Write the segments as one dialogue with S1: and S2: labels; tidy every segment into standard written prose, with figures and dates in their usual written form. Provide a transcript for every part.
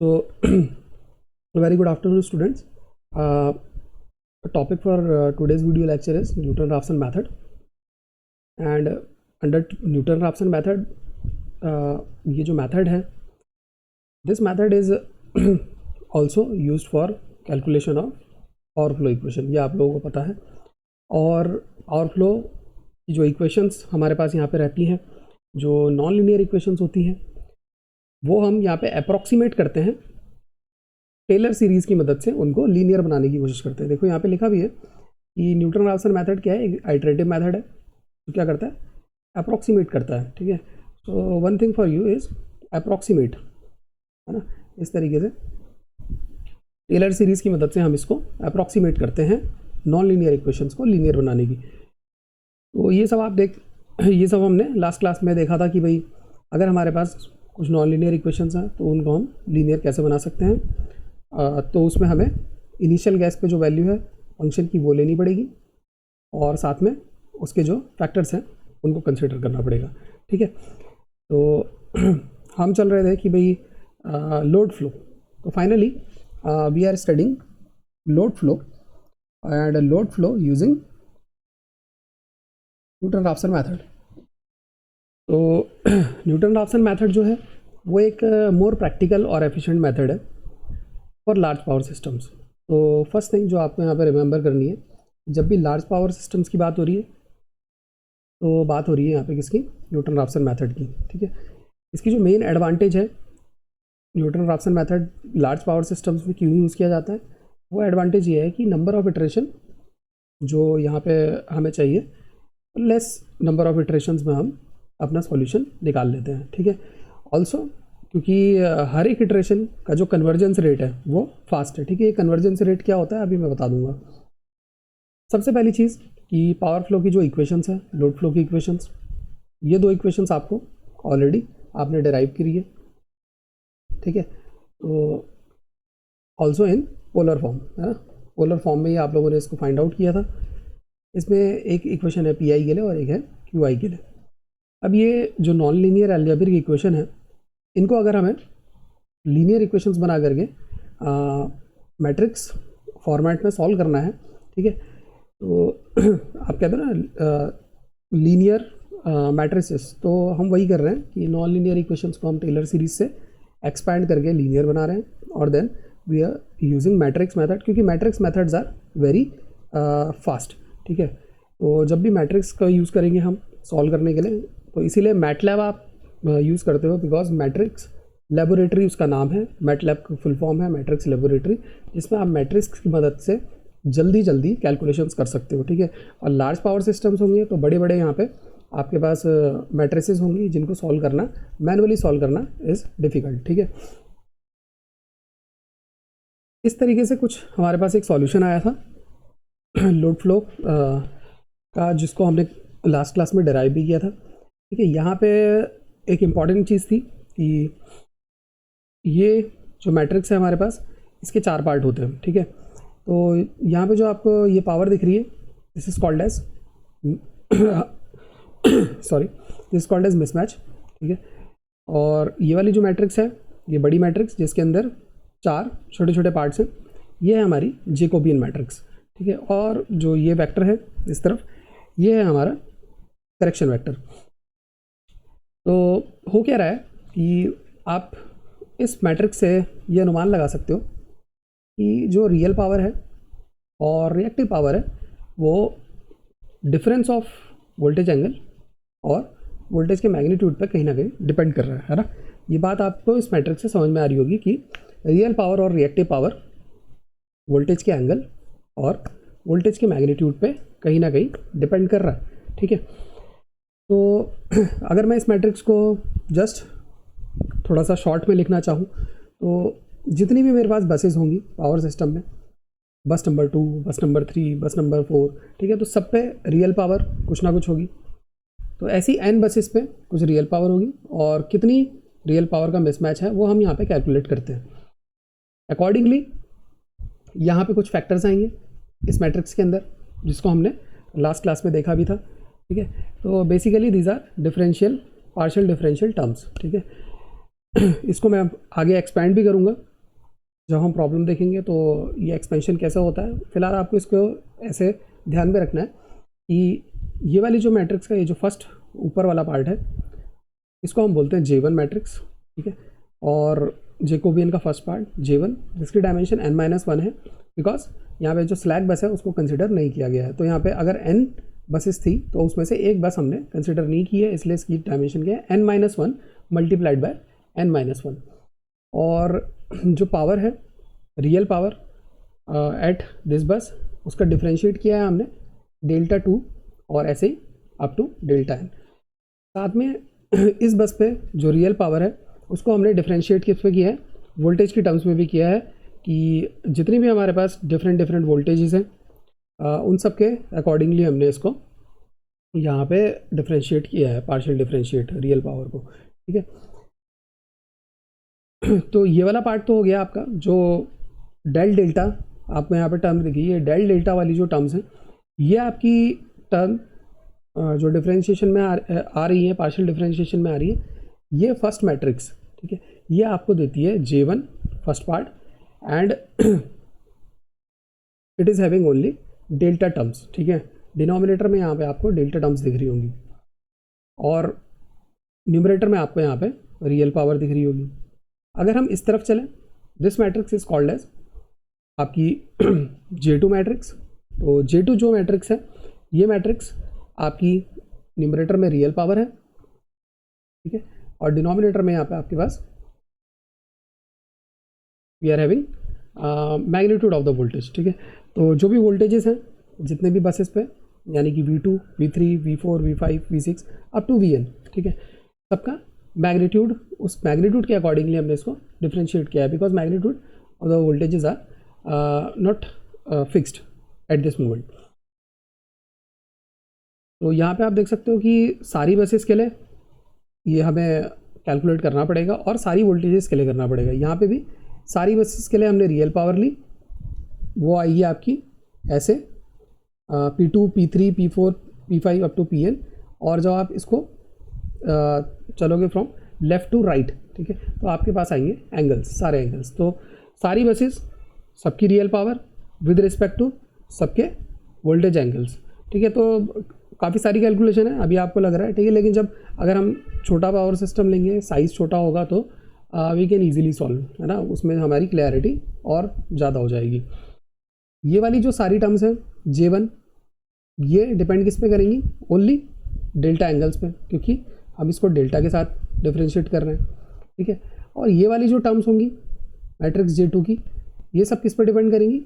S1: So, very good afternoon, students. The topic for today's video lecture is Newton-Raphson method. And under Newton-Raphson method, ये जो method है, this method is also used for calculation of power flow equation. ये आप लोगों को पता है. और power flow की जो equations हमारे पास यहाँ पे रहती हैं, जो नॉन लीनियर इक्वेशंस होती हैं, वो हम यहाँ पे अप्रॉक्सीमेट करते हैं. टेलर सीरीज़ की मदद से उनको लीनियर बनाने की कोशिश करते हैं. देखो यहाँ पे लिखा भी है कि न्यूटन-राफसन मेथड क्या है, एक आइटरेटिव मेथड है. तो क्या करता है, अप्रॉक्सीमेट करता है. ठीक है, तो one thing for you is approximate, है ना. इस तरीके से टेलर सीरीज़ की मदद से हम इसको अप्रॉक्सीमेट करते हैं नॉन लीनियर इक्वेशंस को लीनियर बनाने की. तो ये सब हमने लास्ट क्लास में देखा था कि भाई अगर हमारे पास कुछ नॉन लीनियर इक्वेशंस हैं तो उनको हम लीनियर कैसे बना सकते हैं. तो उसमें हमें इनिशियल गैस पे जो वैल्यू है फंक्शन की वो लेनी पड़ेगी और साथ में उसके जो फैक्टर्स हैं उनको कंसिडर करना पड़ेगा. ठीक है, तो हम चल रहे थे कि भाई लोड फ्लो. तो finally we are studying load flow and load flow using Newton Raphson method. तो न्यूटन-राफसन मेथड जो है वो एक मोर प्रैक्टिकल और एफिशिएंट मेथड है फॉर लार्ज पावर सिस्टम्स. तो फर्स्ट थिंग जो आपको यहाँ पे रिमेंबर करनी है, जब भी लार्ज पावर सिस्टम्स की बात हो रही है तो बात हो रही है यहाँ पे किसकी, न्यूटन-राफसन मेथड की. ठीक है, इसकी जो मेन एडवांटेज है Newton-Raphson method large power systems में क्यों यूज़ किया जाता है, वो एडवांटेज ये है कि नंबर ऑफ इटरेशन जो यहाँ पे हमें चाहिए लेस नंबर ऑफ इटरेशंस में हम अपना सॉल्यूशन निकाल लेते हैं. ठीक है, ऑल्सो क्योंकि हर एक इटरेशन का जो कन्वर्जेंस रेट है वो फास्ट है. ठीक है, ये कन्वर्जेंस रेट क्या होता है अभी मैं बता दूंगा. सबसे पहली चीज़ कि पावर फ्लो की जो इक्वेशंस है, लोड फ्लो की इक्वेशंस, ये दो इक्वेशंस आपको ऑलरेडी आपने डिराइव करी है. ठीक है, तो ऑल्सो इन पोलर फॉर्म, है ना. पोलर फॉर्म में ही आप लोगों ने इसको फाइंड आउट किया था. इसमें एक इक्वेशन है पी आई के लिए और एक है क्यू आई के लिए. अब ये जो नॉन लीनियर अलजेब्रिक इक्वेशन है, इनको अगर हमें लीनियर इक्वेशंस बना करके मैट्रिक्स फॉर्मेट में सॉल्व करना है. ठीक है, तो आप कहते हैं ना लीनियर मैट्रिसेस, तो हम वही कर रहे हैं कि नॉन लीनियर इक्वेशंस को हम टेलर सीरीज से एक्सपैंड करके लीनियर बना रहे हैं और then we are using matrix method, क्योंकि matrix methods are very fast. ठीक है, तो जब भी मैट्रिक्स का यूज़ करेंगे हम सॉल्व करने के लिए, तो इसीलिए मैटलैब आप यूज़ करते हो, बिकॉज मैट्रिक्स लेबोरेटरी उसका नाम है. मैटलैब का फुल फॉर्म है मैट्रिक्स लेबोरेटरी, जिसमें आप मैट्रिक्स की मदद से जल्दी कैलकुलेशंस कर सकते हो. ठीक है, और लार्ज पावर सिस्टम्स होंगे तो बड़े बड़े यहाँ पे आपके पास मैट्रिसेस होंगी जिनको सॉल्व करना, मैनुअली सॉल्व करना इज़ डिफ़िकल्ट. ठीक है, इस तरीके से कुछ हमारे पास एक सॉल्यूशन आया था लोड फ्लो का, जिसको हमने लास्ट क्लास में डिराइव भी किया था. ठीक है, यहाँ पे एक इम्पॉर्टेंट चीज़ थी कि ये जो मैट्रिक्स है हमारे पास, इसके 4 पार्ट होते हैं. ठीक है, तो यहाँ पे जो आपको ये पावर दिख रही है, this is called as this called as mismatch. ठीक है, और ये वाली जो मैट्रिक्स है, ये बड़ी मैट्रिक्स जिसके अंदर 4 छोटे छोटे पार्ट्स हैं, ये है हमारी जैकोबियन मैट्रिक्स. ठीक है, और जो ये वेक्टर है इस तरफ, ये है हमारा करेक्शन वेक्टर. तो हो क्या रहा है कि आप इस मैट्रिक्स से ये अनुमान लगा सकते हो कि जो रियल पावर है और रिएक्टिव पावर है वो डिफरेंस ऑफ वोल्टेज एंगल और वोल्टेज के मैग्नीट्यूड पर कहीं ना कहीं डिपेंड कर रहा है ना. ये बात आपको इस मैट्रिक्स से समझ में आ रही होगी कि रियल पावर और रिएक्टिव पावर वोल्टेज के एंगल और वोल्टेज के मैग्नीट्यूड पे कहीं ना कहीं डिपेंड कर रहा है. ठीक है, तो अगर मैं इस मैट्रिक्स को जस्ट थोड़ा सा शॉर्ट में लिखना चाहूँ, तो जितनी भी मेरे पास बसेस होंगी पावर सिस्टम में, बस नंबर 2, बस नंबर 3, बस नंबर 4, ठीक है, तो सब पे रियल पावर कुछ ना कुछ होगी. तो ऐसी n बसेस पे कुछ रियल पावर होगी और कितनी रियल पावर का मिसमैच है वो हम यहाँ पे कैलकुलेट करते हैं. अकॉर्डिंगली यहाँ पे कुछ फैक्टर्स आएंगे इस मैट्रिक्स के अंदर, जिसको हमने लास्ट क्लास में देखा भी था. ठीक है, तो basically these are differential partial differential terms. ठीक है, इसको मैं आगे एक्सपैंड भी करूँगा जब हम प्रॉब्लम देखेंगे तो ये एक्सपेंशन कैसा होता है। फिलहाल आपको इसको ऐसे ध्यान में रखना है कि ये वाली जो मैट्रिक्स का ये जो फर्स्ट ऊपर वाला पार्ट है इसको हम बोलते हैं J1 मैट्रिक्स, ठीक है। और जेकोबियन का फर्स्ट पार्ट J1 जिसकी डायमेंशन n-1 है, बिकॉज यहाँ पे जो स्लैक बस है उसको कंसिडर नहीं किया गया है। तो यहाँ पे अगर n बसेस थी तो उसमें से एक बस हमने कंसिडर नहीं की है, इसलिए इसकी डायमेंशन क्या है n-1 मल्टीप्लाइड बाय n-1। और जो पावर है रियल पावर एट दिस बस उसका डिफ्रेंशिएट किया है हमने Δ2 और ऐसे ही अप टू Δn। साथ में इस बस पे जो रियल पावर है उसको हमने डिफ्रेंशिएट किस पे किया है, वोल्टेज की टर्म्स में भी किया है कि जितनी भी हमारे पास डिफरेंट वोल्टेजेस हैं उन सब के अकॉर्डिंगली हमने इसको यहाँ पे डिफ्रेंशिएट किया है, पार्शियल डिफ्रेंशिएट रियल पावर को, ठीक है। तो ये वाला पार्ट तो हो गया आपका। जो डेल डेल्टा आपको यहाँ पे टर्म दिखी, ये डेल डेल्टा वाली जो टर्म्स हैं ये आपकी टर्म जो डिफरेंशिएशन में आ रही है, पार्शियल डिफरेंशिएशन में आ रही है, ये फर्स्ट मैट्रिक्स, ठीक है, ये आपको देती है J1 first part and it is having only delta terms, ठीक है। डिनोमिनेटर में यहाँ पे आपको डेल्टा टर्म्स दिख रही होंगी और न्यूमरेटर में आपको यहाँ पे रियल पावर दिख रही होगी। अगर हम इस तरफ चलें, this matrix is called as आपकी J2 मैट्रिक्स। तो J2 जो मैट्रिक्स है ये मैट्रिक्स आपकी न्यूमरेटर में रियल पावर है, ठीक है, और डिनोमिनेटर में यहाँ पे आपके पास we are having magnitude of the voltage, ठीक है। तो जो भी वोल्टेजेस हैं जितने भी बसेस पे, यानी कि V2, V3, V4, V5, V6 up to Vn, ठीक है, सबका मैग्नीट्यूड, उस मैग्नीट्यूड के अकॉर्डिंगली हमने इसको डिफ्रेंशिएट किया है, because magnitude of the voltages are not fixed at this moment. तो यहाँ पे आप देख सकते हो कि सारी बसेस के लिए ये हमें कैलकुलेट करना पड़ेगा और सारी वोल्टेजेस के लिए करना पड़ेगा। यहाँ पे भी सारी बसेस के लिए हमने रियल पावर ली, वो आएगी आपकी ऐसे P2, P3, P4, P5 up to Pn। और जब आप इसको चलोगे फ्रॉम लेफ़्ट टू राइट, ठीक है, तो आपके पास आएंगे एंगल्स, सारे एंगल्स। तो सारी बसेस सबकी real power with respect to सबके वोल्टेज एंगल्स, ठीक है। तो काफ़ी सारी कैलकुलेशन है, अभी आपको लग रहा है, ठीक है, लेकिन जब अगर हम छोटा पावर सिस्टम लेंगे, साइज़ छोटा होगा तो वी कैन ईजिली सॉल्व, है ना, उसमें हमारी क्लैरिटी और ज़्यादा हो जाएगी। ये वाली जो सारी टर्म्स हैं J1 ये डिपेंड किस पे करेंगी, ओनली डेल्टा एंगल्स पे, क्योंकि हम इसको डेल्टा के साथ डिफ्रेंशिएट कर रहे हैं, ठीक है। और ये वाली जो टर्म्स होंगी मैट्रिक्स J2 की, ये सब किस पे डिपेंड करेंगी,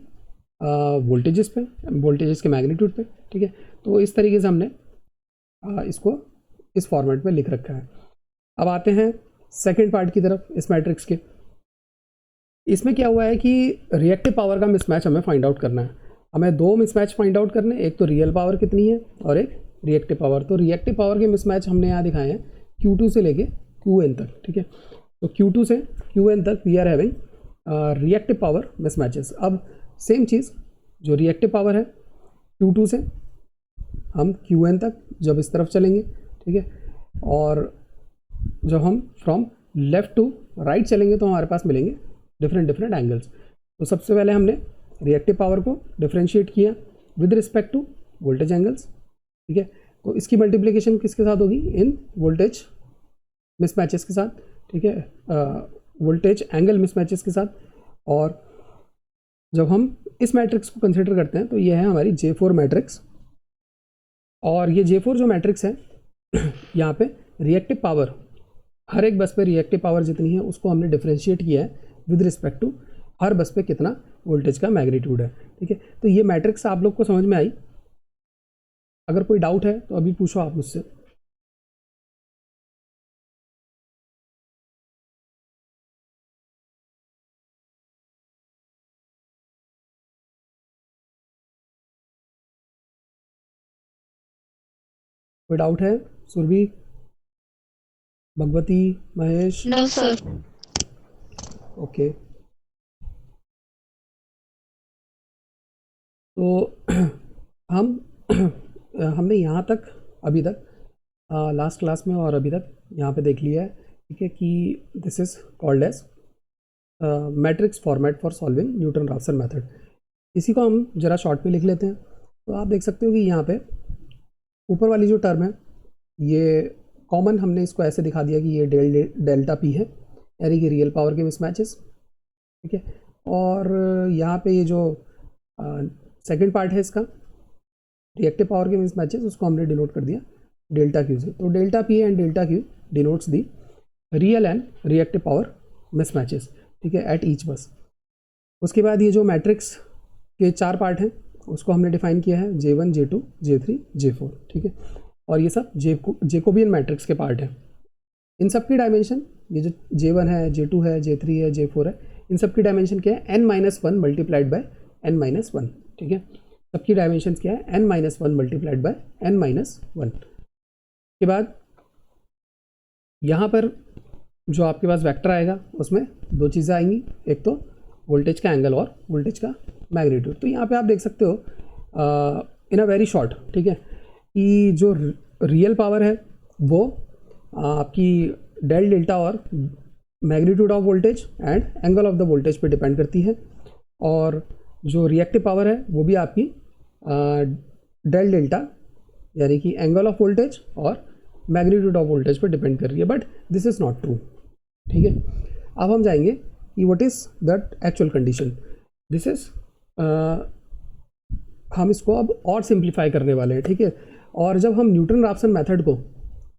S1: वोल्टेजेस पे, वोल्टेजेस के मैग्नीट्यूड पे, ठीक है। तो इस तरीके से हमने इसको इस फॉर्मेट में लिख रखा है। अब आते हैं सेकंड पार्ट की तरफ इस मैट्रिक्स के। इसमें क्या हुआ है कि रिएक्टिव पावर का मिसमैच हमें फाइंड आउट करना है। हमें दो मिसमैच फाइंड आउट करने, एक तो रियल पावर कितनी है और एक रिएक्टिव पावर। तो रिएक्टिव पावर के मिसमैच हमने यहाँ दिखाए हैं Q2 से लेके Qn तक, ठीक है। तो Q2 से Qn तक we are having reactive power mismatches. अब सेम चीज़ जो रिएक्टिव पावर है Q2 से हम Qn तक जब इस तरफ चलेंगे, ठीक है, और जब हम फ्रॉम लेफ़्ट टू राइट चलेंगे तो हमारे पास मिलेंगे डिफरेंट एंगल्स। तो सबसे पहले हमने रिएक्टिव पावर को डिफरेंशिएट किया with respect to voltage angles, ठीक है। तो इसकी मल्टीप्लिकेशन किसके साथ होगी, इन वोल्टेज मिसमैचेस के साथ, ठीक है, वोल्टेज एंगल मिसमैचेस के साथ। और जब हम इस मैट्रिक्स को कंसिडर करते हैं तो ये है हमारी J4 मैट्रिक्स। और ये J4 जो मैट्रिक्स है यहाँ पे रिएक्टिव पावर, हर एक बस पे रिएक्टिव पावर जितनी है उसको हमने डिफरेंशिएट किया है विद रिस्पेक्ट टू हर बस पे कितना वोल्टेज का मैग्नीट्यूड है, ठीक है। तो ये मैट्रिक्स आप लोग को समझ में आई। अगर कोई डाउट है तो अभी पूछो आप मुझसे। कोई डाउट है, Surabhi, Bhagwati, Mahesh?
S2: No sir.
S1: Okay. तो हम हमने यहाँ तक अभी तक लास्ट क्लास में और अभी तक यहाँ पे देख लिया है, ठीक है, कि this is called as matrix format for solving Newton Raphson method. इसी को हम जरा शॉर्ट में लिख लेते हैं। तो आप देख सकते हो कि यहाँ पे ऊपर वाली जो टर्म है ये कॉमन हमने इसको ऐसे दिखा दिया कि ये डेल्टा पी है, यानी कि रियल पावर के मिसमैचेस, ठीक है। और यहाँ पे ये जो सेकंड पार्ट है इसका रिएक्टिव पावर के मिसमैचेस, उसको हमने डिनोट कर दिया डेल्टा क्यू से। तो delta P and delta Q denotes the real and reactive power mismatches, ठीक है, एट ईच बस। उसके बाद ये जो मैट्रिक्स के 4 पार्ट हैं उसको हमने डिफाइन किया है J1 J2 J3 J4, ठीक है। और ये सब जेकोबियन मैट्रिक्स के पार्ट हैं। इन सब की डायमेंशन, ये जो J1 है, J2 है, J3 है, J4 है, इन सब की डायमेंशन क्या है, n-1 मल्टीप्लाइड बाय n-1, ठीक है। सबकी डायमेंशन क्या है, n-1 मल्टीप्लाइड बाय n-1 के बाद यहाँ पर जो आपके पास वेक्टर आएगा उसमें 2 चीज़ें आएंगी, एक तो वोल्टेज का एंगल और वोल्टेज का मैग्नीट्यूड। तो यहाँ पे आप देख सकते हो इन अ वेरी शॉर्ट, ठीक है, कि जो रियल पावर है वो आपकी डेल डेल्टा और magnitude of voltage and angle of the voltage पे डिपेंड करती है, और जो रिएक्टिव पावर है वो भी आपकी डेल डेल्टा यानी कि एंगल ऑफ वोल्टेज और मैग्नीट्यूड ऑफ वोल्टेज पे डिपेंड कर रही है। But this is not true, ठीक है। अब हम जाएंगे कि what is that actual condition. This is हम इसको अब और सिंप्लीफाई करने वाले हैं, ठीक है। और जब हम न्यूटन राफ्सन मेथड को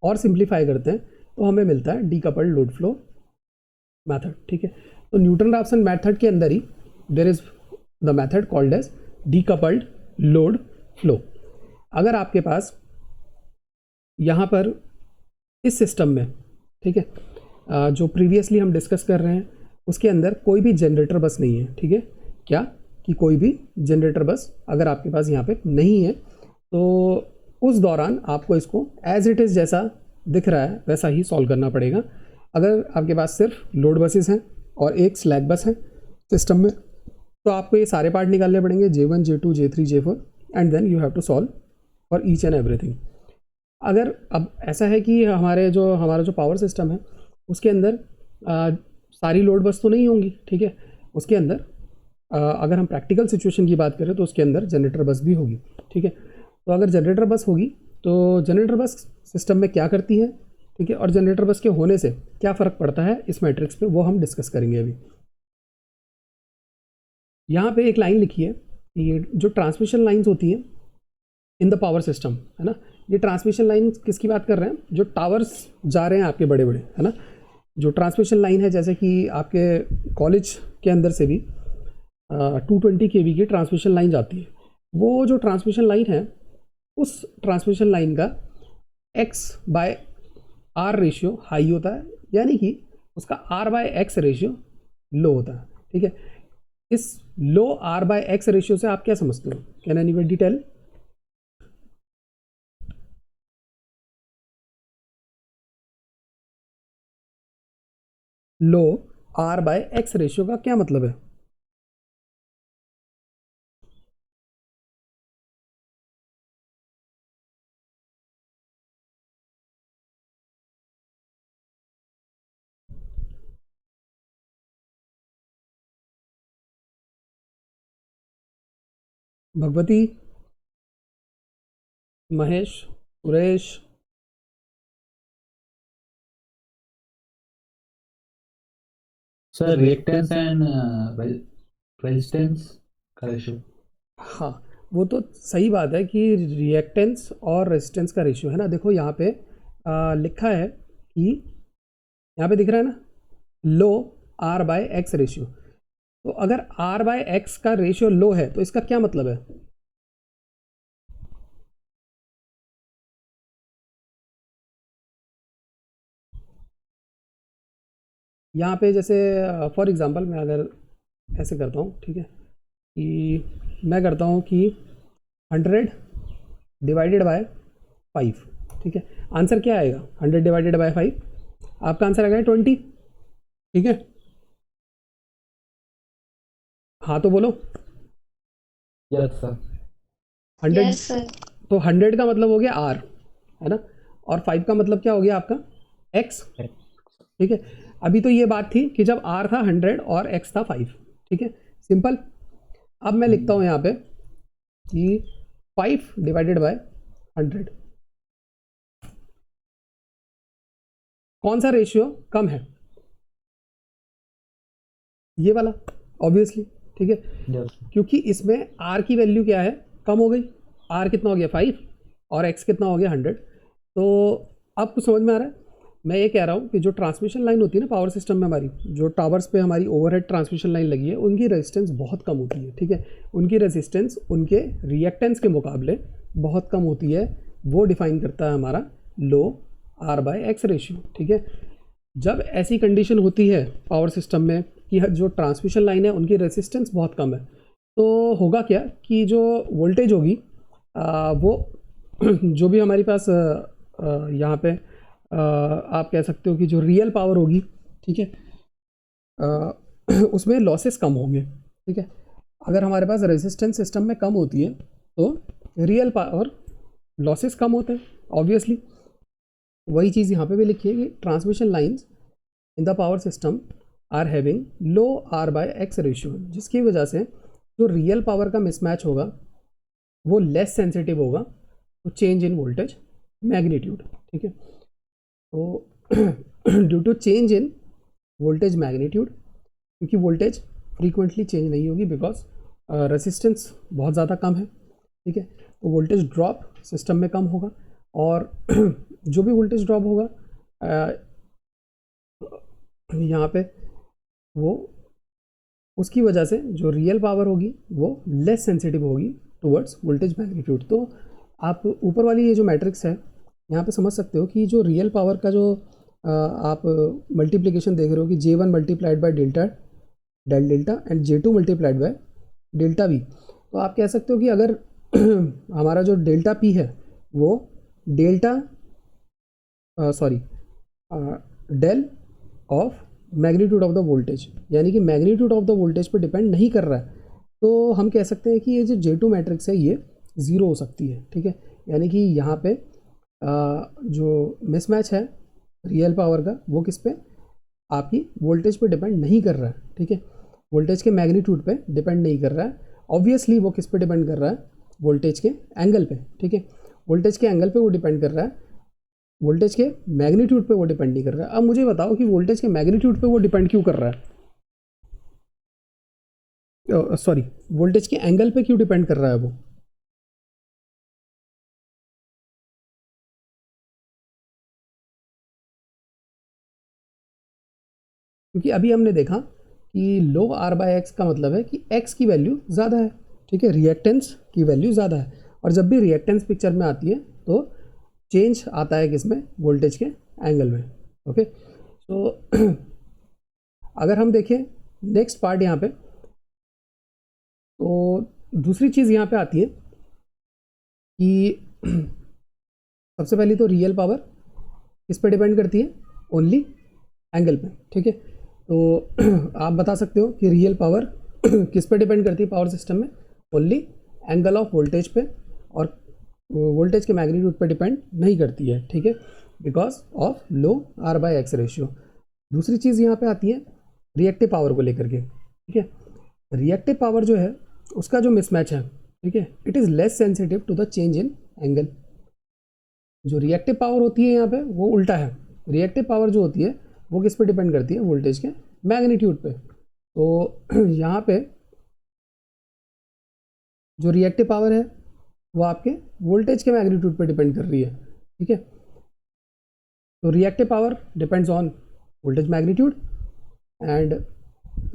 S1: और सिंप्लीफाई करते हैं तो हमें मिलता है डीकपल्ड लोड फ्लो मेथड, ठीक है। तो न्यूटन राफ्सन मेथड के अंदर ही there is the method called as decoupled load flow. अगर आपके पास यहाँ पर इस सिस्टम में, ठीक है, जो प्रीवियसली हम डिस्कस कर रहे हैं उसके अंदर कोई भी जनरेटर बस नहीं है, ठीक है, क्या कि कोई भी जनरेटर बस अगर आपके पास यहाँ पे नहीं है तो उस दौरान आपको इसको एज इट इज़ जैसा दिख रहा है वैसा ही सॉल्व करना पड़ेगा। अगर आपके पास सिर्फ लोड बसेस हैं और एक स्लैक बस है सिस्टम में तो आपको ये सारे पार्ट निकालने पड़ेंगे, J1 J2 J3 J4, and then you have to solve for each and everything. अगर अब ऐसा है कि हमारा जो पावर सिस्टम है उसके अंदर सारी लोड बस तो नहीं होंगी, ठीक है। उसके अंदर अगर हम प्रैक्टिकल सिचुएशन की बात करें तो उसके अंदर जनरेटर बस भी होगी, ठीक है। तो अगर जनरेटर बस होगी तो जनरेटर बस सिस्टम में क्या करती है, ठीक है, और जनरेटर बस के होने से क्या फ़र्क पड़ता है इस मैट्रिक्स पे, वो हम डिस्कस करेंगे अभी। यहाँ पे एक लाइन लिखी है, ये जो ट्रांसमिशन लाइन्स होती हैं इन द पावर सिस्टम, है ना, ये ट्रांसमिशन लाइन किसकी बात कर रहे हैं, जो टावर्स जा रहे हैं आपके बड़े बड़े, है ना, जो ट्रांसमिशन लाइन है, जैसे कि आपके कॉलेज के अंदर से भी 220 kV की ट्रांसमिशन लाइन जाती है। वो जो ट्रांसमिशन लाइन है उस ट्रांसमिशन लाइन का x/r रेशियो हाई होता है, यानी कि उसका r/x रेशियो लो होता है, ठीक है। इस लो r/x रेशियो से आप क्या समझते हो, can anybody tell? Low r/x ratio का क्या मतलब है? Bhagwati, Mahesh, Suresh,
S2: sir reactance and resistance का रेशियो।
S1: हाँ, वो तो सही बात है कि रिएक्टेंस और रेजिस्टेंस का रेशियो है ना। देखो यहाँ पे लिखा है कि यहाँ पे दिख रहा है ना, लो r/x रेशियो। तो अगर r/x का रेशियो लो है तो इसका क्या मतलब है? यहाँ पे जैसे फॉर एग्जांपल मैं अगर ऐसे करता हूँ, ठीक है, कि मैं करता हूँ कि 100 डिवाइडेड बाय 5, ठीक है। आंसर क्या आएगा? 100 डिवाइडेड बाय 5, आपका आंसर आएगा 20, ठीक है। हाँ तो बोलो।
S2: Yes sir.
S1: 100,
S3: yes sir.
S1: तो 100 का मतलब हो गया r, है ना, और 5 का मतलब क्या हो गया आपका x, ठीक है। अभी तो ये बात थी कि जब R था 100 और X था 5, ठीक है, सिंपल। अब मैं लिखता हूँ यहाँ पे कि 5 डिवाइडेड बाय 100, कौन सा रेशियो कम है? ये वाला, ऑब्वियसली, ठीक है,
S2: Yes.
S1: क्योंकि इसमें R की वैल्यू क्या है, कम हो गई। R कितना हो गया 5 और X कितना हो गया 100। तो अब कुछ समझ में आ रहा है? मैं ये कह रहा हूँ कि जो ट्रांसमिशन लाइन होती है ना पावर सिस्टम में, हमारी जो टावर्स पे हमारी ओवरहेड ट्रांसमिशन लाइन लगी है, उनकी रेजिस्टेंस बहुत कम होती है, ठीक है। उनकी रेजिस्टेंस उनके रिएक्टेंस के मुकाबले बहुत कम होती है। वो डिफाइन करता है हमारा लो R/X रेशियो, ठीक है। जब ऐसी कंडीशन होती है पावर सिस्टम में कि जो ट्रांसमिशन लाइन है उनकी रेजिस्टेंस बहुत कम है, तो होगा क्या कि जो वोल्टेज होगी वो जो भी हमारी पास यहाँ पे आप कह सकते हो कि जो रियल पावर होगी, ठीक है, उसमें लॉसेस कम होंगे, ठीक है। अगर हमारे पास रेजिस्टेंस सिस्टम में कम होती है तो रियल पावर लॉसेस कम होते हैं, ऑब्वियसली। वही चीज़ यहाँ पे भी लिखी है कि transmission lines in the power system are having low R/X ratio, जिसकी वजह से जो रियल पावर का मिसमैच होगा वो लेस सेंसिटिव होगा तो चेंज इन वोल्टेज मैग्नीट्यूड, ठीक है। तो due to change in voltage magnitude, क्योंकि वोल्टेज फ्रीक्वेंटली चेंज नहीं होगी बिकॉज रेजिस्टेंस बहुत ज़्यादा कम है, ठीक है, तो वोल्टेज ड्रॉप सिस्टम में कम होगा। और जो भी वोल्टेज ड्रॉप होगा यहाँ पे वो उसकी वजह से जो रियल पावर होगी वो लेस सेंसिटिव होगी टुवर्ड्स वोल्टेज मैग्नीट्यूड। तो आप ऊपर वाली ये जो मैट्रिक्स है यहाँ पे समझ सकते हो कि जो रियल पावर का जो आप मल्टीप्लिकेशन देख रहे हो कि J1 multiplied by delta del delta and J2 multiplied by delta V, तो आप कह सकते हो कि अगर हमारा जो डेल्टा P है वो delta del of magnitude of the voltage, यानी कि मैग्नीट्यूड ऑफ द वोल्टेज पर डिपेंड नहीं कर रहा है, तो हम कह सकते हैं कि ये जो J2 मैट्रिक्स है ये ज़ीरो हो सकती है, ठीक है। यानी कि यहाँ पे जो मिसमैच है रियल पावर का वो किस पे, आपकी वोल्टेज पे डिपेंड नहीं कर रहा है, ठीक है, वोल्टेज के मैग्नीट्यूड पे डिपेंड नहीं कर रहा है। ऑब्वियसली वो किस पे डिपेंड कर रहा है, वोल्टेज के एंगल पे, ठीक है, वोल्टेज के एंगल पे वो डिपेंड कर रहा है, वोल्टेज के मैग्नीट्यूड पे वो डिपेंड नहीं कर रहा है। अब मुझे बताओ कि वोल्टेज के मैग्नीट्यूड पे वो डिपेंड क्यों कर रहा है, सॉरी, वोल्टेज के एंगल पे क्यों डिपेंड कर रहा है वो? क्योंकि अभी हमने देखा कि लो R/X का मतलब है कि X की वैल्यू ज़्यादा है, ठीक है, रिएक्टेंस की वैल्यू ज़्यादा है, और जब भी रिएक्टेंस पिक्चर में आती है तो चेंज आता है किसमें, वोल्टेज के एंगल में, ओके। तो अगर हम देखें नेक्स्ट पार्ट यहाँ पे, तो दूसरी चीज़ यहाँ पे आती है कि सबसे पहली तो रियल पावर किस पे डिपेंड करती है, ओनली एंगल पे, ठीक है। तो आप बता सकते हो कि रियल पावर किस पे डिपेंड करती है पावर सिस्टम में, ओनली एंगल ऑफ वोल्टेज पे, और वोल्टेज के मैग्नीट्यूड पे डिपेंड नहीं करती है, ठीक है, because of low R/X ratio. दूसरी चीज़ यहाँ पे आती है रिएक्टिव पावर को लेकर के, ठीक है। रिएक्टिव पावर जो है उसका जो मिसमैच है, ठीक है, it is less sensitive to the change in angle. जो रिएक्टिव पावर होती है यहाँ पे वो उल्टा है, रिएक्टिव पावर जो होती है वो किस पे डिपेंड करती है, वोल्टेज के मैग्नीट्यूड पे। तो यहाँ पे जो रिएक्टिव पावर है वो आपके वोल्टेज के मैग्नीट्यूड पे डिपेंड कर रही है, ठीक है। तो reactive power depends on voltage magnitude and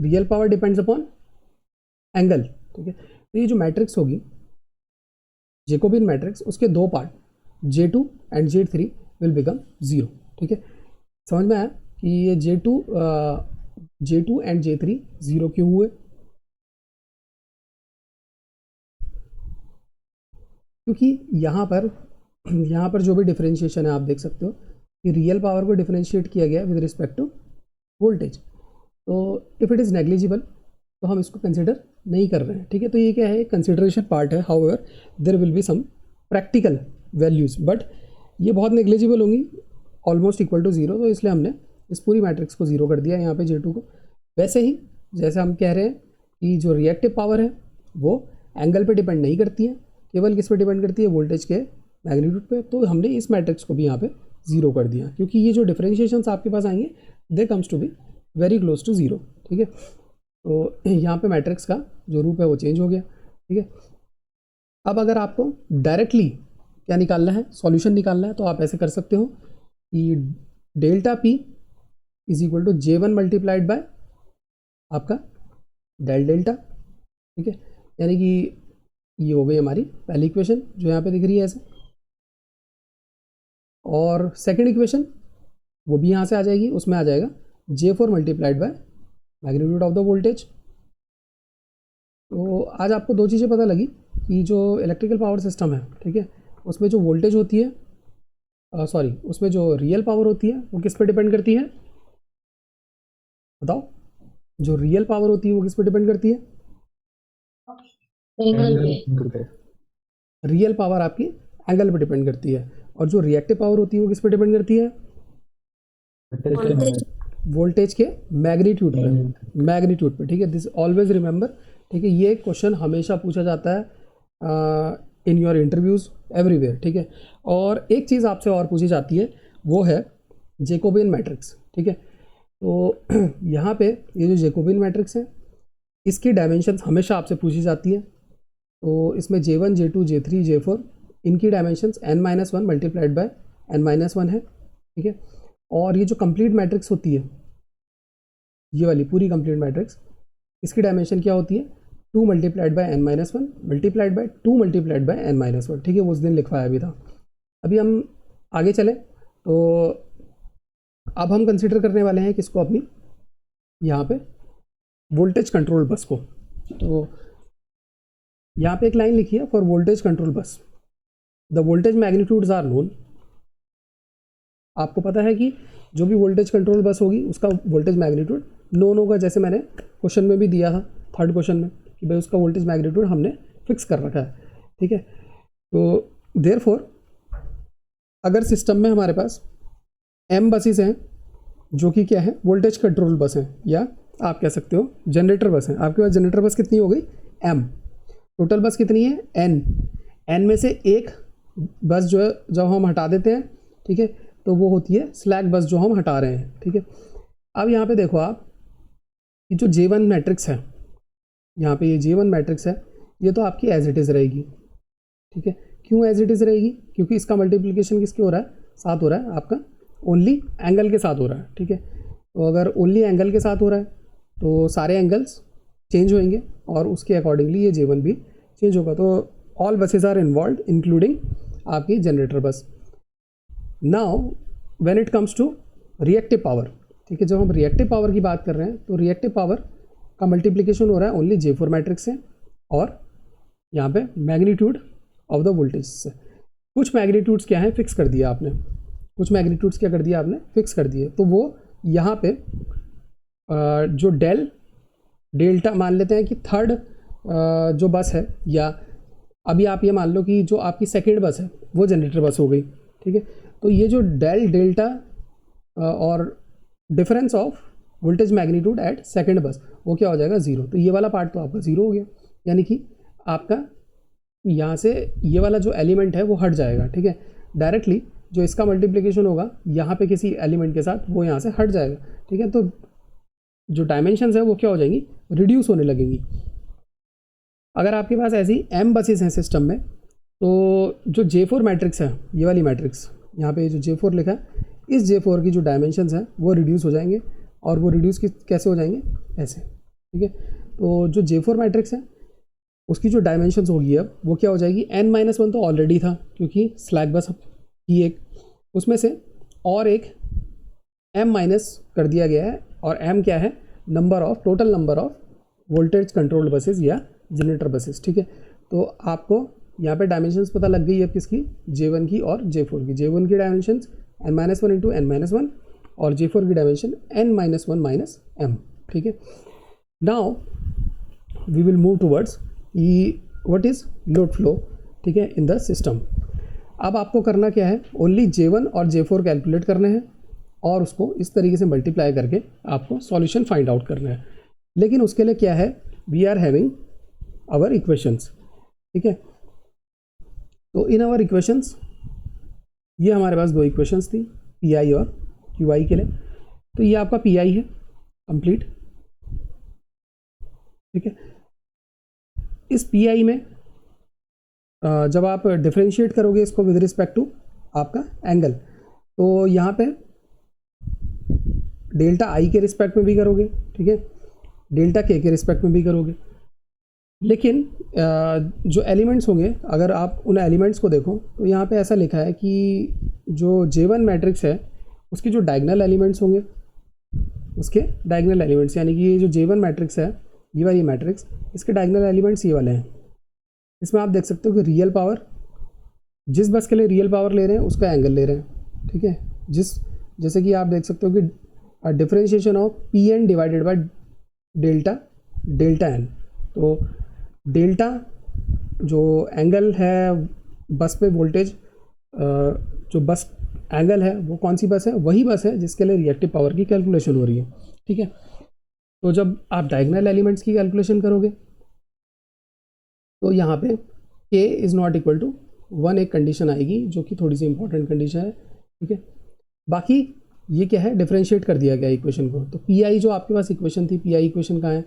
S1: real power depends upon angle, ठीक है। तो ये जो मैट्रिक्स होगी जैकोबियन मैट्रिक्स, उसके दो part J2 and J3 will become zero, ठीक है। समझ में आया कि ये J2 एंड J3 ज़ीरो क्यों हुए? क्योंकि यहाँ पर जो भी डिफरेंशिएशन है आप देख सकते हो कि रियल पावर को डिफरेंशिएट किया गया विद रिस्पेक्ट टू वोल्टेज। तो इफ़ इट इज़ नेग्लिजिबल तो हम इसको कंसिडर नहीं कर रहे हैं, ठीक है। तो ये क्या है, कंसिडरेशन पार्ट है। However there will be some practical values, but ये बहुत नेग्लिजिबल होंगी, ऑलमोस्ट इक्वल टू ज़ीरो, तो इसलिए हमने इस पूरी मैट्रिक्स को ज़ीरो कर दिया यहाँ पे J2 को। वैसे ही जैसे हम कह रहे हैं कि जो रिएक्टिव पावर है वो एंगल पे डिपेंड नहीं करती है, केवल किस पे डिपेंड करती है, वोल्टेज के मैग्नीट्यूड पे। तो हमने इस मैट्रिक्स को भी यहाँ पे ज़ीरो कर दिया, क्योंकि ये जो डिफरेंशिएशंस आपके पास आएंगे they comes to be very close to zero. ठीक है, तो यहाँ पे मैट्रिक्स का जो रूप है वो चेंज हो गया। ठीक है, अब अगर आपको डायरेक्टली क्या निकालना है, सॉल्यूशन निकालना है, तो आप ऐसे कर सकते हो कि delta P is equal to J1 multiplied by आपका डेल डेल्टा। ठीक है, यानी कि ये हो गई हमारी पहली इक्वेशन जो यहाँ पे दिख रही है ऐसे, और सेकंड इक्वेशन वो भी यहाँ से आ जाएगी, उसमें आ जाएगा J4 multiplied by magnitude of the voltage. तो आज आपको दो चीज़ें पता लगी कि जो इलेक्ट्रिकल पावर सिस्टम है, ठीक है, उसमें जो वोल्टेज होती है, उसमें जो रियल पावर होती है वो किस पे डिपेंड करती है, बताओ। जो रियल पावर होती है वो किस पे डिपेंड करती है, रियल पावर आपकी एंगल पे डिपेंड करती है। और जो रिएक्टिव पावर होती है वो किस पे डिपेंड करती है, वोल्टेज के मैग्नीट्यूड पे। ठीक है, दिस ऑलवेज रिमेंबर। ठीक है, ये क्वेश्चन हमेशा पूछा जाता है इन योर इंटरव्यूज़ एवरीवेयर। ठीक है, और एक चीज़ आपसे और पूछी जाती है वो है जैकोबियन मैट्रिक्स। ठीक है, तो यहाँ पे ये जो जैकोबियन मैट्रिक्स है इसकी डायमेंशंस हमेशा आपसे पूछी जाती है। तो इसमें J1 J2 J3 J4 इनकी dimensions n-1 multiplied by n-1 है। ठीक है, और ये जो कंप्लीट मैट्रिक्स होती है, ये वाली पूरी कंप्लीट मैट्रिक्स, इसकी डायमेंशन क्या होती है, 2 multiplied by n-1 multiplied by 2 multiplied by n-1। ठीक है, वो उस दिन लिखवाया भी था। अभी हम आगे चलें तो अब हम कंसिडर करने वाले हैं किसको, अपनी यहाँ पे वोल्टेज कंट्रोल बस को। तो यहाँ पे एक लाइन लिखी है, for voltage control bus the voltage magnitudes are known. आपको पता है कि जो भी वोल्टेज कंट्रोल बस होगी उसका वोल्टेज मैग्नीट्यूड नोन होगा, जैसे मैंने क्वेश्चन में भी दिया था, थर्ड क्वेश्चन में, कि भाई उसका वोल्टेज मैग्नीट्यूड हमने फिक्स कर रखा है। ठीक है, तो देयरफॉर अगर सिस्टम में हमारे पास m बसेस हैं जो कि क्या है, वोल्टेज कंट्रोल बस हैं, या आप कह सकते हो जनरेटर बस हैं। आपके पास जनरेटर बस कितनी हो गई, m। टोटल बस कितनी है, n में से एक बस जो है जब हम हटा देते हैं, ठीक है, तो वो होती है स्लैक बस जो हम हटा रहे हैं। ठीक है, अब यहाँ पे देखो आप, ये जो J1 मैट्रिक्स है, यहाँ पे ये J1 मैट्रिक्स है, ये तो आपकी एज इट इज़ रहेगी। ठीक है, क्यों एज इट इज़ रहेगी, क्योंकि इसका मल्टीप्लिकेशन किसके हो रहा है, साथ हो रहा है, आपका ओनली एंगल के साथ हो रहा है। ठीक है, तो अगर ओनली एंगल के साथ हो रहा है तो सारे एंगल्स चेंज होंगे और उसके अकॉर्डिंगली ये J1 भी चेंज होगा। तो all buses are involve including आपकी generator bus. Now when it comes to reactive power, ठीक है, जब हम रिएक्टिव पावर की बात कर रहे हैं तो रिएक्टिव पावर का मल्टीप्लिकेशन हो रहा है ओनली J4 मैट्रिक्स से और यहाँ पे मैग्नीट्यूड ऑफ द वोल्टेज से। कुछ मैग्नीट्यूड्स क्या है, फिक्स कर दिया आपने, कुछ मैग्नीट्यूड्स क्या कर दिया आपने, फिक्स कर दिए। तो वो यहाँ पे जो डेल्टा मान लेते हैं कि थर्ड जो बस है, या अभी आप ये मान लो कि जो आपकी सेकेंड बस है वो जनरेटर बस हो गई। ठीक है, तो ये जो डेल्टा और difference of voltage magnitude at second bus, वो क्या हो जाएगा, ज़ीरो। तो ये वाला पार्ट तो आपका ज़ीरो हो गया, यानी कि आपका यहाँ से ये वाला जो एलिमेंट है वो हट जाएगा। ठीक है, डायरेक्टली जो इसका मल्टीप्लिकेशन होगा यहाँ पे किसी एलिमेंट के साथ, वो यहाँ से हट जाएगा। ठीक है, तो जो डायमेंशंस है वो क्या हो जाएंगी, रिड्यूस होने लगेंगी। अगर आपके पास ऐसी m बसेस हैं सिस्टम में, तो जो J4 मैट्रिक्स है, ये वाली मैट्रिक्स यहाँ पे जो J4 लिखा है, इस J4 की जो डायमेंशंस हैं वो रिड्यूस हो जाएंगे, और वो रिड्यूस कैसे हो जाएंगे, ऐसे। ठीक है, तो जो J4 मैट्रिक्स है उसकी जो डायमेंशंस होगी अब वो क्या हो जाएगी, n-1 तो ऑलरेडी था क्योंकि स्लैक बस की एक, उसमें से और एक m- कर दिया गया है, और m क्या है, number of, total number of voltage controlled buses या जनरेटर बसेस। ठीक है, तो आपको यहाँ पे डायमेंशंस पता लग गई है किसकी, J1 की और J4 की। J1 की डायमेंशंस n-1 इंटू n-1 और J4 की डायमेंशन n-1 माइनस m। ठीक है, now we will move towards what is load flow. ठीक है, इन द सिस्टम। अब आपको करना क्या है, ओनली J1 और J4 कैलकुलेट करने हैं, और उसको इस तरीके से मल्टीप्लाई करके आपको सॉल्यूशन फाइंड आउट करना है। लेकिन उसके लिए क्या है, we are having our equations, ठीक है। तो इन आवर इक्वेशंस ये हमारे पास दो इक्वेशंस थी, पी आई और क्यू आई के लिए। तो ये आपका पी आई है कंप्लीट, ठीक है। इस पी आई में जब आप डिफरेंशिएट करोगे इसको विद रिस्पेक्ट टू आपका एंगल, तो यहाँ पे डेल्टा आई के रिस्पेक्ट में भी करोगे, ठीक है, डेल्टा के रिस्पेक्ट में भी करोगे। लेकिन जो एलिमेंट्स होंगे, अगर आप उन एलिमेंट्स को देखो तो यहाँ पे ऐसा लिखा है कि जो J1 मैट्रिक्स है उसके जो डायगोनल एलिमेंट्स होंगे, उसके डायगोनल एलिमेंट्स, यानी कि ये जो J1 मैट्रिक्स है, ये वाली मैट्रिक्स, इसके डायगोनल एलिमेंट्स ये वाले हैं। इसमें आप देख सकते हो कि रियल पावर, जिस बस के लिए रियल पावर ले रहे हैं उसका एंगल ले रहे हैं, ठीक है। जैसे कि आप देख सकते हो कि differentiation of P N divided by delta N. तो डेल्टा जो एंगल है बस पे वोल्टेज, जो बस एंगल है वो कौन सी बस है, वही बस है जिसके लिए रिएक्टिव पावर की कैलकुलेशन हो रही है, ठीक है। तो जब आप डायगोनल एलिमेंट्स की कैलकुलेशन करोगे तो यहाँ पे k is not equal to 1 एक कंडीशन आएगी जो कि थोड़ी सी इंपॉर्टेंट कंडीशन है, ठीक है। बाकी ये क्या है, डिफरेंशिएट कर दिया गया इक्वेशन को। तो पी आई जो आपके पास इक्वेशन थी, पी आई इक्वेशन कहाँ है,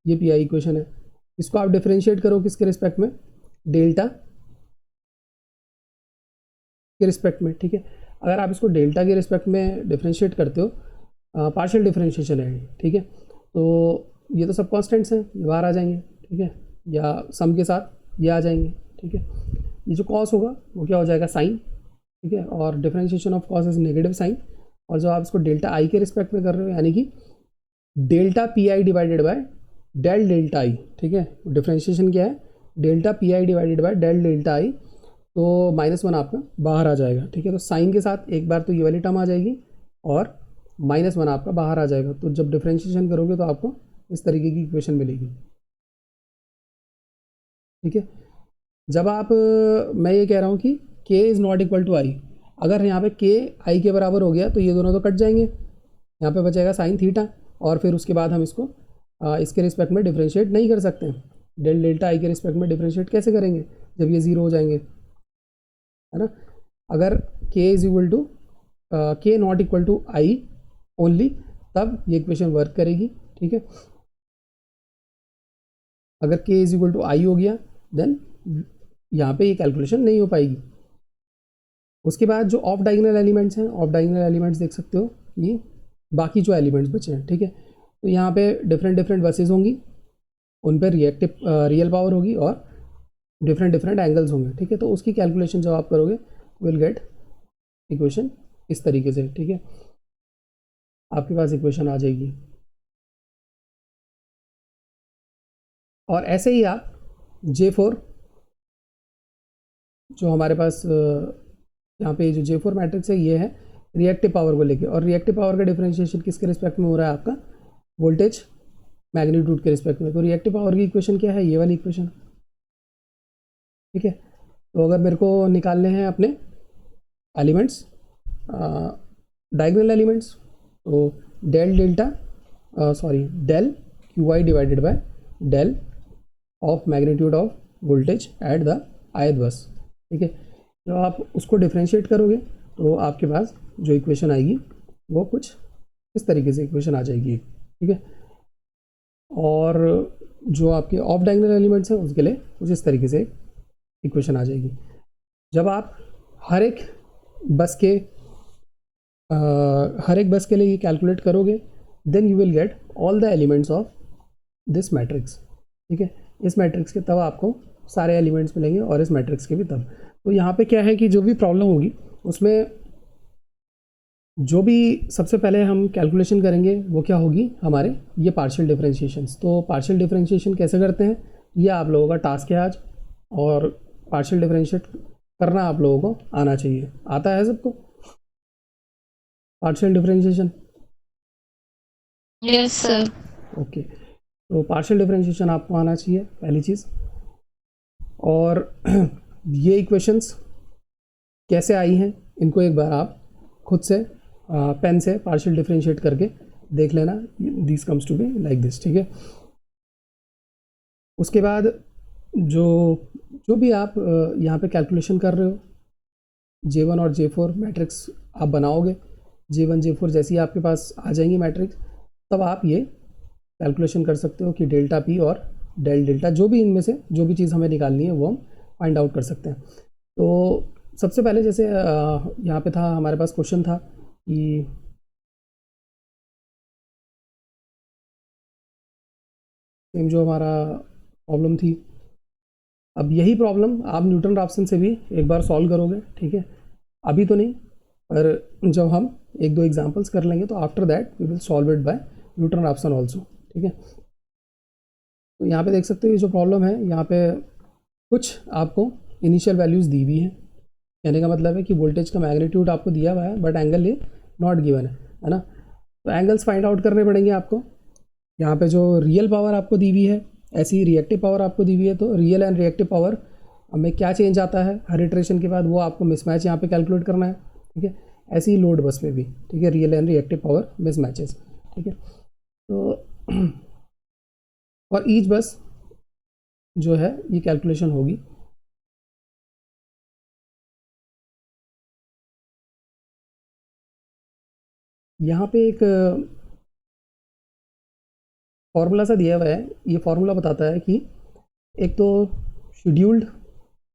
S1: ये पी आई इक्वेशन है। इसको आप डिफरेंशिएट करो किसके रिस्पेक्ट में, डेल्टा के रिस्पेक्ट में, ठीक है। अगर आप इसको डेल्टा के रिस्पेक्ट में डिफरेंशिएट करते हो, पार्शियल डिफरेंशिएशन है, ठीक है, तो ये तो सब कॉन्स्टेंट्स हैं, बाहर आ जाएंगे, ठीक है, या सम के साथ ये आ जाएंगे, ठीक है। ये जो कॉस होगा वो क्या हो जाएगा, साइन, ठीक है, और differentiation of cos is negative sine. और जब आप इसको डेल्टा आई के रिस्पेक्ट में कर रहे हो, यानी कि delta P I divided by del delta I, ठीक है। डिफरेंशिएशन क्या है, delta P I divided by del delta I, तो -1 आपका बाहर आ जाएगा, ठीक है। तो साइन के साथ एक बार तो ये वाली टर्म आ जाएगी और -1 आपका बाहर आ जाएगा। तो जब डिफरेंशिएशन करोगे तो आपको इस तरीके की इक्वेशन मिलेगी, ठीक है। जब आप मैं ये कह रहा हूँ कि k is not equal to I, अगर यहाँ पे k i के बराबर हो गया तो ये दोनों तो कट जाएंगे, यहाँ पे बचेगा साइन थीटा, और फिर उसके बाद हम इसको इसके रिस्पेक्ट में डिफरेंशिएट नहीं कर सकते हैं। डेल डेल्टा आई के रिस्पेक्ट में डिफरेंशिएट कैसे करेंगे जब ये 0 हो जाएंगे, है ना। अगर k is equal to k not equal to I only, तब ये इक्वेशन वर्क करेगी, ठीक है। अगर k is equal to I हो गया देन यहाँ पे ये कैलकुलेशन नहीं हो पाएगी। उसके बाद जो ऑफ डायगोनल एलिमेंट्स हैं, ऑफ डायगोनल एलिमेंट्स देख सकते हो, ये बाकी जो एलिमेंट्स बचे हैं, ठीक है। तो यहाँ पे डिफरेंट बसेस होंगी, उन पर रियल पावर होगी और डिफरेंट एंगल्स होंगे, ठीक है। तो उसकी कैलकुलेशन जब आप करोगे विल गेट इक्वेशन इस तरीके से, ठीक है। आपके पास इक्वेशन आ जाएगी। और ऐसे ही आप J4 जो हमारे पास यहाँ पे जो J4 मैट्रिक्स है ये है रिएक्टिव पावर को लेके, और रिएक्टिव पावर का डिफरेंशिएशन किसके रिस्पेक्ट में हो रहा है, आपका वोल्टेज मैग्नीट्यूड के रिस्पेक्ट में। तो रिएक्टिव पावर की इक्वेशन क्या है, ये वाली इक्वेशन, ठीक है। तो अगर मेरे को निकालने हैं अपने एलिमेंट्स, डायगोनल एलिमेंट्स, तो del Q I divided by del of magnitude of voltage at the ith bus, ठीक है। जब आप उसको डिफरेंशिएट करोगे तो आपके पास जो इक्वेशन आएगी वो कुछ इस तरीके से इक्वेशन आ जाएगी, ठीक है। और जो आपके ऑफ डायगोनल एलिमेंट्स हैं उसके लिए कुछ इस तरीके से इक्वेशन आ जाएगी। जब आप हर एक बस के लिए ये कैलकुलेट करोगे then you will get all the elements of this matrix, ठीक है। इस मैट्रिक्स के तब आपको सारे एलिमेंट्स मिलेंगे और इस मैट्रिक्स के भी तब। तो यहाँ पे क्या है कि जो भी प्रॉब्लम होगी उसमें जो भी सबसे पहले हम कैलकुलेशन करेंगे वो क्या होगी, हमारे ये पार्शियल डिफरेंशिएशंस। तो पार्शियल डिफरेंशिएशन कैसे करते हैं ये आप लोगों का टास्क है आज, और पार्शियल डिफरेंशिएट करना आप लोगों को आना चाहिए। आता है सबको partial differentiation?
S3: Yes sir.
S1: Okay, तो पार्शियल डिफरेंशिएशन आपको आना चाहिए पहली चीज़। और ये इक्वेशंस कैसे आई हैं इनको एक बार आप खुद से पेन से पार्शियल डिफरेंशिएट करके देख लेना, this comes to be like this, ठीक है। उसके बाद जो जो भी आप यहाँ पे कैलकुलेशन कर रहे हो, J1 और J4 मैट्रिक्स आप बनाओगे, J1 J4 जैसी आपके पास आ जाएंगी मैट्रिक्स, तब आप ये कैलकुलेशन कर सकते हो कि डेल्टा पी और डेल डेल्टा, जो भी इनमें से जो भी चीज़ हमें निकालनी है वो हम फाइंड आउट कर सकते हैं। तो सबसे पहले जैसे यहाँ पे था, हमारे पास क्वेश्चन था कि सेम जो हमारा प्रॉब्लम थी, अब यही प्रॉब्लम आप न्यूटन राफ्सन से भी एक बार सॉल्व करोगे, ठीक है। अभी तो नहीं, पर जब हम एक दो एग्जांपल्स कर लेंगे तो after that we will solve it by Newton Raphson also, ठीक है। तो यहाँ पे देख सकते हो ये जो प्रॉब्लम है, यहाँ पे कुछ आपको इनिशियल वैल्यूज़ दी हुई हैं। कहने का मतलब है कि वोल्टेज का मैग्नीट्यूड आपको दिया हुआ है बट एंगल ये नॉट गिवन है ना। तो एंगल्स फाइंड आउट करने पड़ेंगे आपको। यहाँ पे जो रियल पावर आपको दी हुई है, ऐसी ही रिएक्टिव पावर आपको दी हुई है, तो रियल एंड रिएक्टिव पावर में क्या चेंज आता है हर इटरेशन के बाद, वो आपको मिसमैच यहाँ पे कैलकुलेट करना है, ठीक है। ऐसे ही लोड बस में भी, ठीक है, real and reactive power mismatches, ठीक है। तो और ईच बस जो है ये कैलकुलेशन होगी। यहाँ पे एक फॉर्मूला सा दिया हुआ है, ये फॉर्मूला बताता है कि एक तो शेड्यूल्ड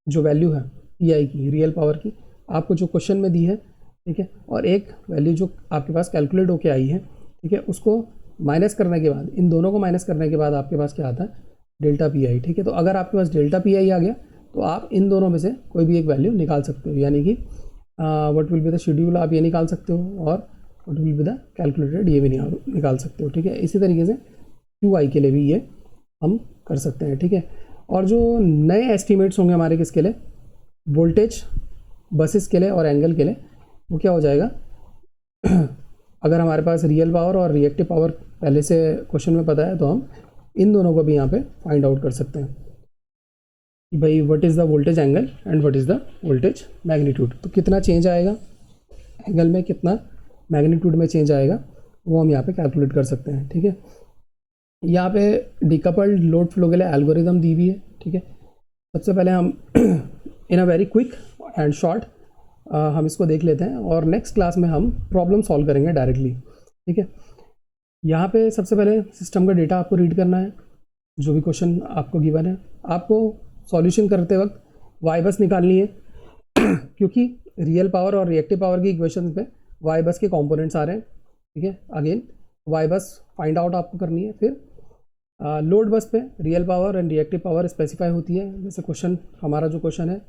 S1: जो वैल्यू है पीआई की, रियल पावर की, आपको जो क्वेश्चन में दी है, ठीक है, और एक वैल्यू जो आपके पास कैलकुलेट होके आई है, ठीक है, उसको माइनस करने के बाद, इन दोनों को माइनस करने के बाद आपके पास क्या आता है, डेल्टा पीआई, ठीक है। तो अगर आपके पास डेल्टा पीआई आ गया तो आप इन दोनों में से कोई भी एक वैल्यू निकाल सकते हो, यानी कि what will be the schedule आप ये निकाल सकते हो, और what will be the calculated ये भी निकाल सकते हो, ठीक है। इसी तरीके से क्यू आई के लिए भी ये हम कर सकते हैं, ठीक है। और जो नए एस्टिमेट्स होंगे हमारे किसके लिए, वोल्टेज बसेस के लिए और एंगल के लिए, वो क्या हो जाएगा अगर हमारे पास रियल पावर और रिएक्टिव पावर पहले से क्वेश्चन में पता है तो हम इन दोनों को भी यहाँ पे फाइंड आउट कर सकते हैं कि भाई what is the voltage angle and what is the voltage magnitude. तो कितना चेंज आएगा एंगल में, कितना मैग्नीट्यूड में चेंज आएगा, वो हम यहाँ पे कैलकुलेट कर सकते हैं, ठीक है। यहाँ पे डिकपल्ड लोड फ्लो के लिए एल्गोरिदम दी हुई है, ठीक है। सबसे पहले हम in a very quick and short हम इसको देख लेते हैं और नेक्स्ट क्लास में हम प्रॉब्लम सॉल्व करेंगे डायरेक्टली, ठीक है। यहाँ पे सबसे पहले सिस्टम का डेटा आपको रीड करना है, जो भी क्वेश्चन आपको गिवन है। आपको सॉल्यूशन करते वक्त वाई बस निकालनी है क्योंकि रियल पावर और रिएक्टिव पावर की इक्वेशन पे वाई बस के कंपोनेंट्स आ रहे हैं, ठीक है। अगेन वाई बस फाइंड आउट आपको करनी है। फिर लोड बस पे real power and reactive power specify होती है, जैसे क्वेश्चन हमारा जो क्वेश्चन है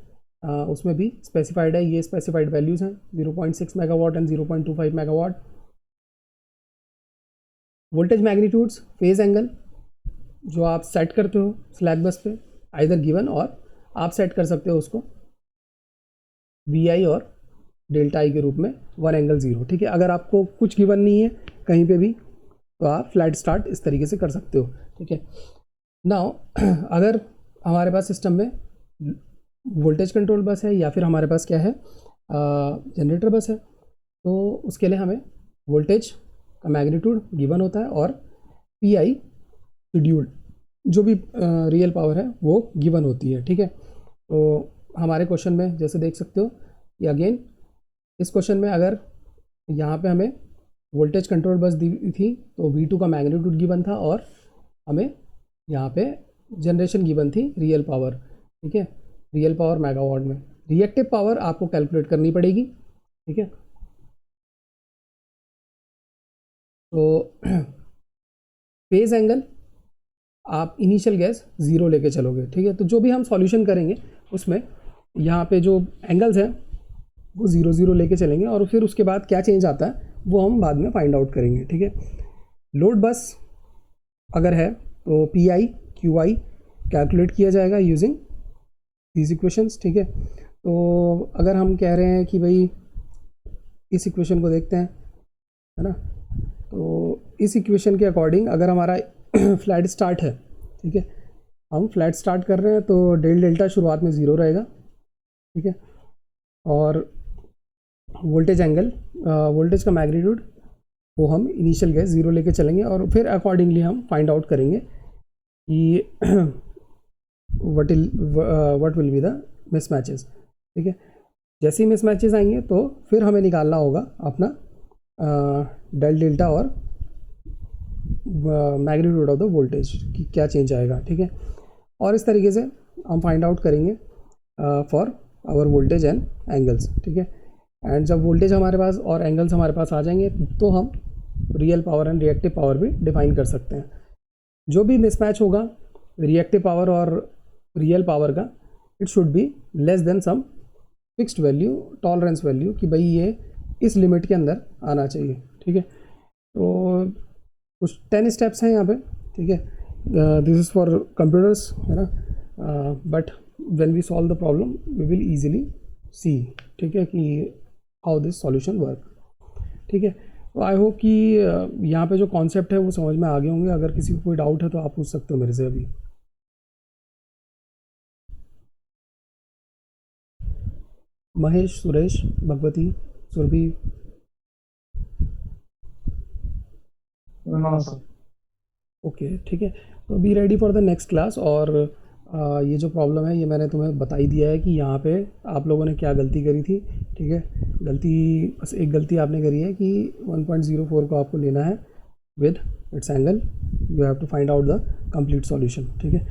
S1: उसमें भी स्पेसिफाइड है, ये स्पेसिफाइड वैल्यूज़ हैं 0.6 megawatt and 0.25 megawatt. Voltage magnitudes, phase angle जो आप सेट करते हो स्लैक बस पे, आइदर गिवन और आप सेट कर सकते हो उसको वी आई और डेल्टा आई के रूप में 1 एंगल 0, ठीक है। अगर आपको कुछ गिवन नहीं है कहीं पे भी तो आप फ्लैट स्टार्ट इस तरीके से कर सकते हो, ठीक है। नाउ अगर हमारे पास सिस्टम में वोल्टेज कंट्रोल बस है या फिर हमारे पास क्या है जनरेटर बस है, तो उसके लिए हमें वोल्टेज का मैग्नीट्यूड गिवन होता है और पी आई शेड्यूल्ड जो भी रियल पावर है वो गिवन होती है, ठीक है। तो हमारे क्वेश्चन में जैसे देख सकते हो कि अगेन इस क्वेश्चन में अगर यहाँ पे हमें वोल्टेज कंट्रोल बस दी थी तो V2 का मैग्नीट्यूड गिवन था और हमें यहाँ पे जनरेशन गिवन थी रियल पावर, ठीक है, रियल पावर मेगावाट में। रिएक्टिव पावर आपको कैलकुलेट करनी पड़ेगी, ठीक है। तो फेज एंगल आप इनिशियल गैस 0 लेके चलोगे, ठीक है। तो जो भी हम सॉल्यूशन करेंगे उसमें यहाँ पे जो एंगल्स हैं वो 0 0 लेके चलेंगे और फिर उसके बाद क्या चेंज आता है वो हम बाद में फाइंड आउट करेंगे, ठीक है। लोड बस अगर है तो P I Q I calculate किया जाएगा यूजिंग दीज इक्वेशंस, ठीक है। तो अगर हम कह रहे हैं कि भाई इस इक्वेशन को देखते हैं, है ना, तो इस इक्वेशन के अकॉर्डिंग अगर हमारा फ्लैट स्टार्ट है, ठीक है, हम फ्लैट स्टार्ट कर रहे हैं तो डेल डेल्टा शुरुआत में 0 रहेगा, ठीक है, और वोल्टेज एंगल वोल्टेज का मैग्नीट्यूड वो हम इनिशियल गैस 0 लेके चलेंगे और फिर अकॉर्डिंगली हम फाइंड आउट करेंगे कि व्हाट विल बी द मिसमैचेस। ठीक है, जैसे ही मिसमैचेस आएंगे तो फिर हमें निकालना होगा अपना डेल डेल्टा और मैग्नीट्यूड ऑफ द वोल्टेज कि क्या चेंज आएगा। ठीक है, और इस तरीके से हम फाइंड आउट करेंगे for our voltage and angles. ठीक है, एंड जब वोल्टेज हमारे पास और एंगल्स हमारे पास आ जाएंगे तो हम real power and reactive power भी डिफाइन कर सकते हैं। जो भी मिसमैच होगा रिएक्टिव पावर और रियल पावर का, it should be less than some fixed value, tolerance value, कि भाई ये इस लिमिट के अंदर आना चाहिए। ठीक है, तो कुछ 10 स्टेप्स हैं यहाँ पे। ठीक है, दिस इज़ फॉर कंप्यूटर्स, है ना, but when we solve the problem we will easily see, ठीक है, कि हाउ दिस सॉल्यूशन वर्क। ठीक है, तो आई होप कि यहाँ पे जो कॉन्सेप्ट है वो समझ में आ गए होंगे। अगर किसी को कोई डाउट है तो आप पूछ सकते हो मेरे से अभी। Mahesh, Suresh, Bhagwati, Surabhi.
S2: No sir.
S1: Okay, ठीक है, तो be ready for the next class. और ये जो प्रॉब्लम है ये मैंने तुम्हें बता ही दिया है कि यहाँ पे आप लोगों ने क्या गलती करी थी। ठीक है, गलती बस एक गलती आपने करी है कि 1.04 को आपको लेना है with its angle, you have to find out the complete solution. ठीक है,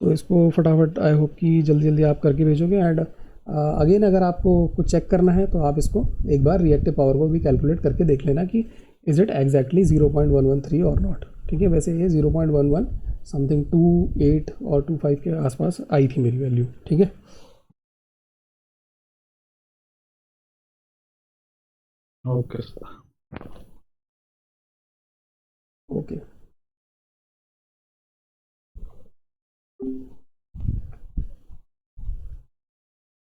S1: तो इसको फटाफट आई होप कि जल्दी जल्दी आप करके भेजोगे। एंड अगेन अगर आपको कुछ चेक करना है तो आप इसको एक बार रिएक्टिव पावर को भी कैलकुलेट करके देख लेना कि इज़ इट एग्जैक्टली 0.113 और नॉट। ठीक है, वैसे ये 0.11 समथिंग 28 और 25 के आसपास आई थी मेरी वैल्यू। ठीक है,
S2: ओके सर।
S1: ओके।